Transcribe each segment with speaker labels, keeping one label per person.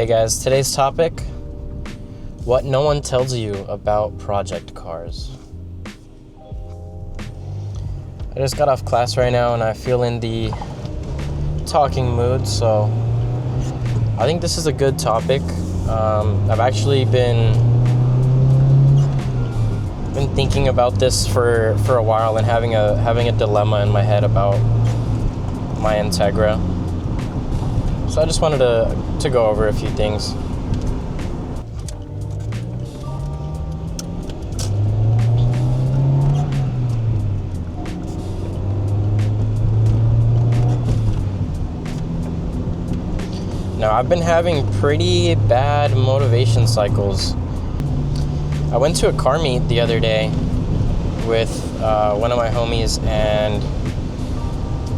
Speaker 1: Hey guys, today's topic, what no one tells you about project cars. I just got off class right now and I feel in the talking mood, so I think this is a good topic. I've actually been thinking about this for a while and having a dilemma in my head about my Integra. So I just wanted to go over a few things. Now, I've been having pretty bad motivation cycles. I went to a car meet the other day with one of my homies, and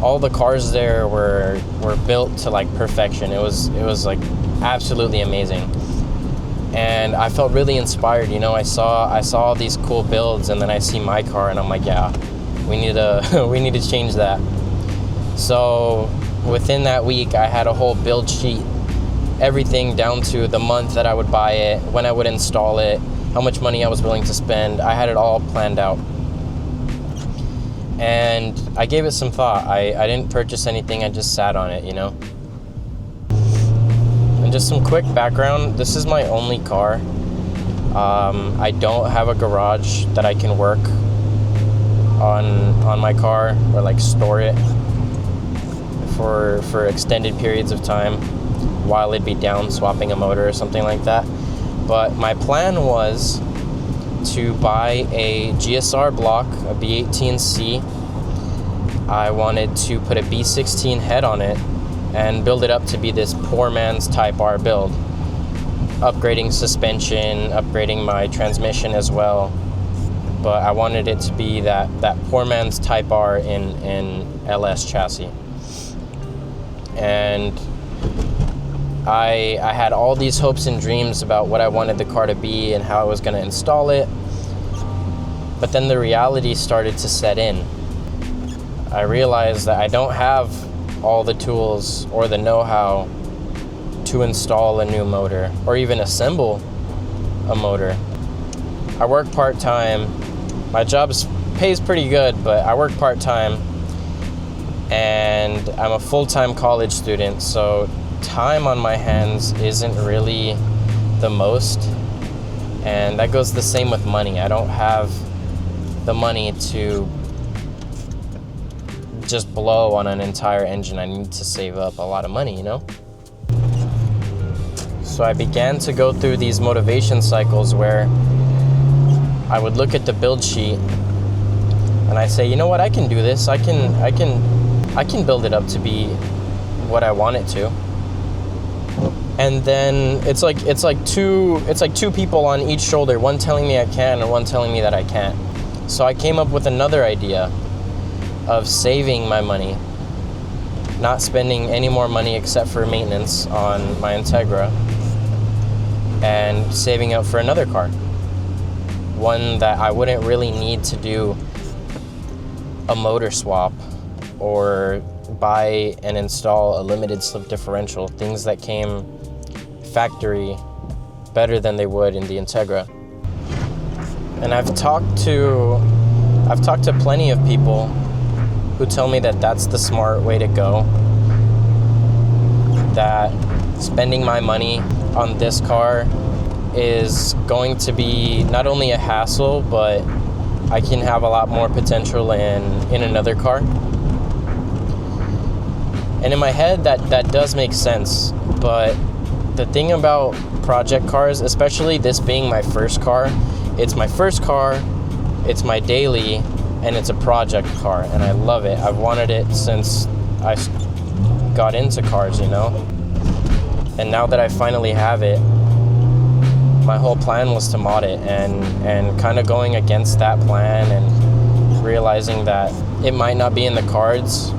Speaker 1: all the cars there were built to like perfection. It was like absolutely amazing, and I felt really inspired. You know, I saw all these cool builds, and then I see my car, and I'm like, yeah, we need to change that. So within that week, I had a whole build sheet, everything down to the month that I would buy it, when I would install it, how much money I was willing to spend. I had it all planned out. And I gave it some thought. I didn't purchase anything, I just sat on it, you know? And just some quick background, this is my only car. I don't have a garage that I can work on my car or like store it for extended periods of time while it'd be down swapping a motor or something like that. But my plan was to buy a GSR block, a B18C. I wanted to put a B16 head on it and build it up to be this poor man's Type R build. Upgrading suspension, upgrading my transmission as well. But I wanted it to be that poor man's Type R in LS chassis. And I had all these hopes and dreams about what I wanted the car to be and how I was going to install it. But then the reality started to set in. I realized that I don't have all the tools or the know-how to install a new motor or even assemble a motor. I work part-time. My job pays pretty good, but I work part-time, and I'm a full-time college student, so time on my hands isn't really the most, and that goes the same with money. I don't have the money to just blow on an entire engine. I need to save up a lot of money, you know? So I began to go through these motivation cycles where I would look at the build sheet and I say, you know what, I can do this. I can build it up to be what I want it to. And then it's like two people on each shoulder, one telling me I can and one telling me that I can't. So I came up with another idea of saving my money, not spending any more money except for maintenance on my Integra, and saving up for another car, one that I wouldn't really need to do a motor swap or buy and install a limited slip differential, things that came factory better than they would in the Integra. And I've talked to plenty of people who tell me that that's the smart way to go, that spending my money on this car is going to be not only a hassle, but I can have a lot more potential in another car. And in my head, that does make sense, but the thing about project cars, especially this being my first car, it's my first car, it's my daily, and it's a project car, and I love it. I've wanted it since I got into cars, you know? And now that I finally have it, my whole plan was to mod it, and kind of going against that plan and realizing that it might not be in the cards,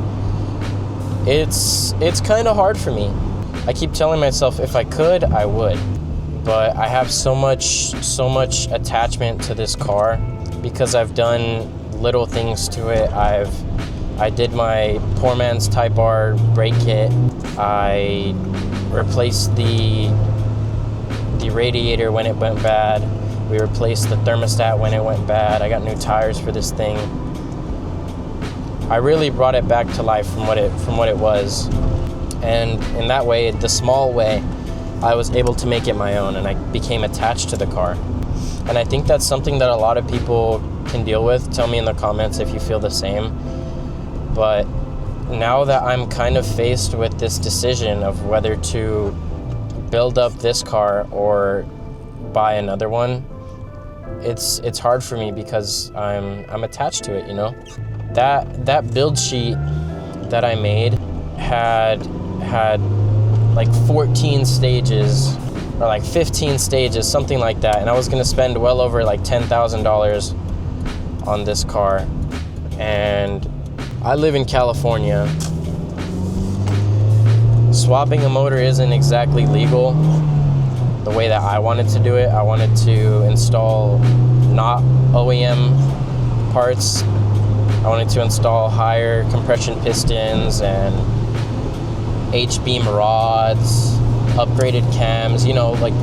Speaker 1: it's kind of hard for me. I keep telling myself if I could, I would. But I have so much attachment to this car because I've done little things to it. I did my poor man's Type R brake kit. I replaced the the radiator when it went bad. We replaced the thermostat when it went bad. I got new tires for this thing. I really brought it back to life from what it was. And in that way, the small way, I was able to make it my own, and I became attached to the car. And I think that's something that a lot of people can deal with. Tell me in the comments if you feel the same. But now that I'm kind of faced with this decision of whether to build up this car or buy another one, it's hard for me because I'm attached to it, you know? That build sheet that I made had like 14 stages or like 15 stages, something like that, and I was gonna spend well over like $10,000 on this car. And I live in California. Swapping a motor isn't exactly legal the way that I wanted to do it. I wanted to install not OEM parts. I wanted to install higher compression pistons and H-beam rods, upgraded cams, you know, like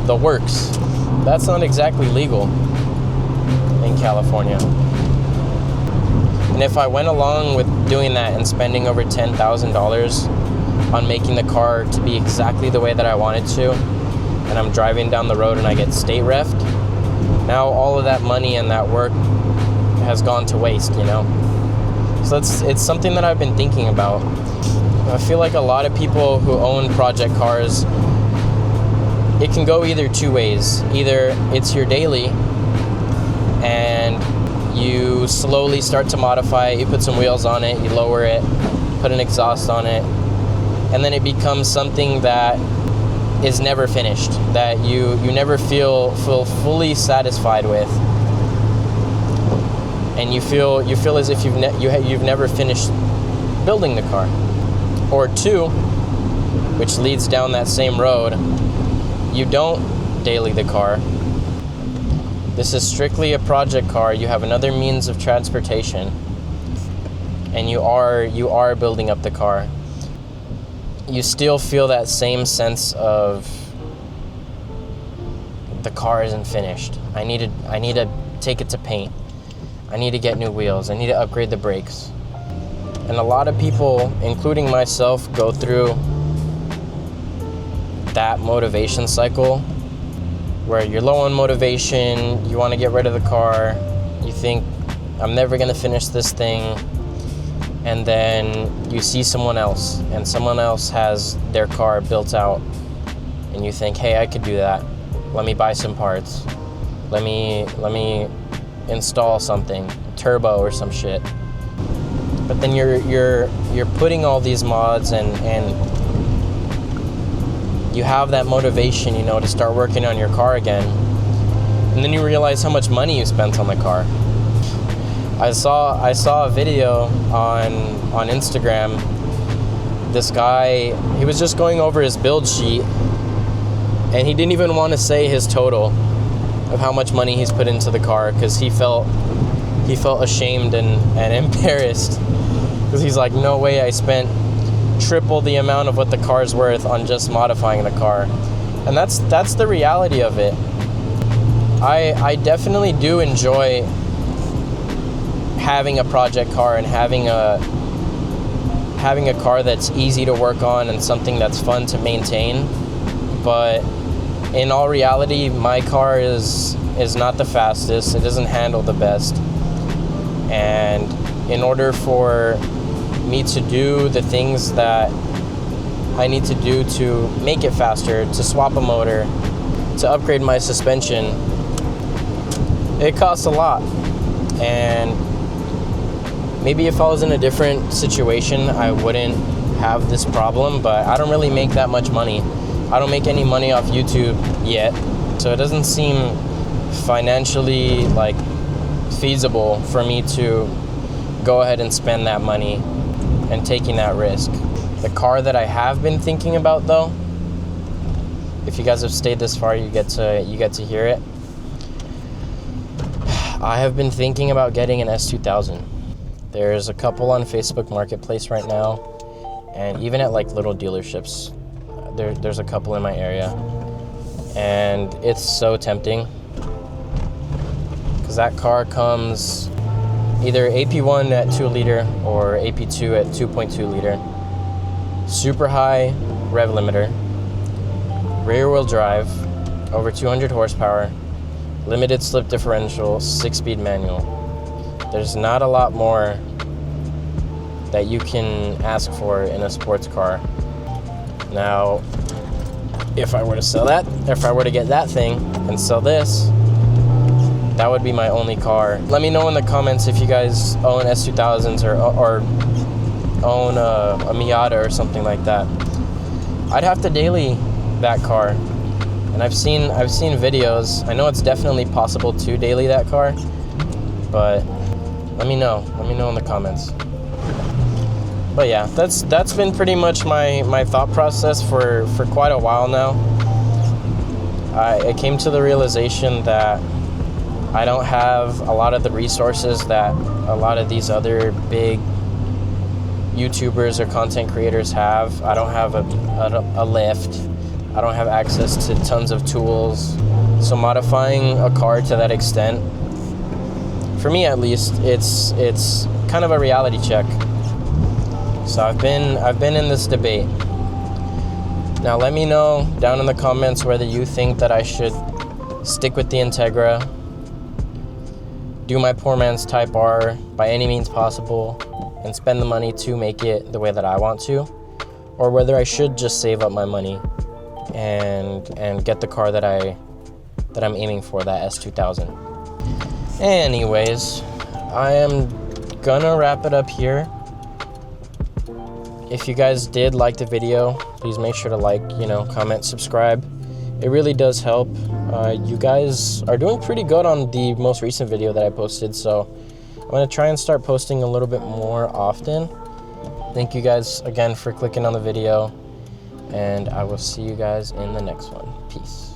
Speaker 1: the works. That's not exactly legal in California. And if I went along with doing that and spending over $10,000 on making the car to be exactly the way that I wanted to, and I'm driving down the road and I get state refed, now all of that money and that work has gone to waste, you know? So it's something that I've been thinking about. I feel like a lot of people who own project cars, it can go either two ways. Either it's your daily and you slowly start to modify it, you put some wheels on it, you lower it, put an exhaust on it, and then it becomes something that is never finished, that you never feel fully satisfied with, and you feel as if you've never finished building the car. Or two, which leads down that same road, you don't daily the car. This is strictly a project car. You have another means of transportation, and you are building up the car. You still feel that same sense of the car isn't finished. I need to take it to paint. I need to get new wheels. I need to upgrade the brakes. And a lot of people, including myself, go through that motivation cycle where you're low on motivation, you want to get rid of the car, you think, I'm never going to finish this thing, and then you see someone else, and someone else has their car built out, and you think, hey, I could do that. Let me buy some parts. Let me install something, turbo or some shit. But then you're putting all these mods and you have that motivation, you know, to start working on your car again. And then you realize how much money you spent on the car. I saw a video on Instagram. This guy, he was just going over his build sheet, and he didn't even want to say his total of how much money he's put into the car because he felt ashamed and embarrassed, because he's like, no way, I spent triple the amount of what the car's worth on just modifying the car. And that's the reality of it. I definitely do enjoy having a project car and having a car that's easy to work on and something that's fun to maintain. But in all reality, my car is not the fastest. It doesn't handle the best. And in order for me to do the things that I need to do to make it faster, to swap a motor, to upgrade my suspension, it costs a lot. And maybe if I was in a different situation, I wouldn't have this problem, but I don't really make that much money. I don't make any money off YouTube yet, so it doesn't seem financially like feasible for me to go ahead and spend that money and taking that risk. The car that I have been thinking about, though, if you guys have stayed this far, you get to hear it. I have been thinking about getting an S2000. There's a couple on Facebook Marketplace right now, and even at like little dealerships, there's a couple in my area. and it's so tempting because that car comes either AP1 at 2 liter or AP2 at 2.2 liter. Super high rev limiter, rear wheel drive, over 200 horsepower, limited slip differential, 6-speed manual. There's not a lot more that you can ask for in a sports car. Now, if I were to sell that, if I were to get that thing and sell this, that would be my only car. Let me know in the comments if you guys own S2000s or own a Miata or something like that. I'd have to daily that car, and I've seen videos. I know it's definitely possible to daily that car, but let me know in the comments. But yeah, that's been pretty much my thought process for quite a while now. I came to the realization that I don't have a lot of the resources that a lot of these other big YouTubers or content creators have. I don't have a lift. I don't have access to tons of tools. So modifying a car to that extent, for me at least, it's kind of a reality check. So I've been in this debate. Now let me know down in the comments whether you think that I should stick with the Integra, do my poor man's Type R by any means possible, and spend the money to make it the way that I want to, or whether I should just save up my money and get the car that I'm aiming for, that S2000. Anyways, I am gonna wrap it up here. If you guys did like the video, please make sure to like, comment, subscribe. It really does help. You guys are doing pretty good on the most recent video that I posted, so I'm gonna try and start posting a little bit more often. Thank you guys again for clicking on the video, and I will see you guys in the next one. Peace.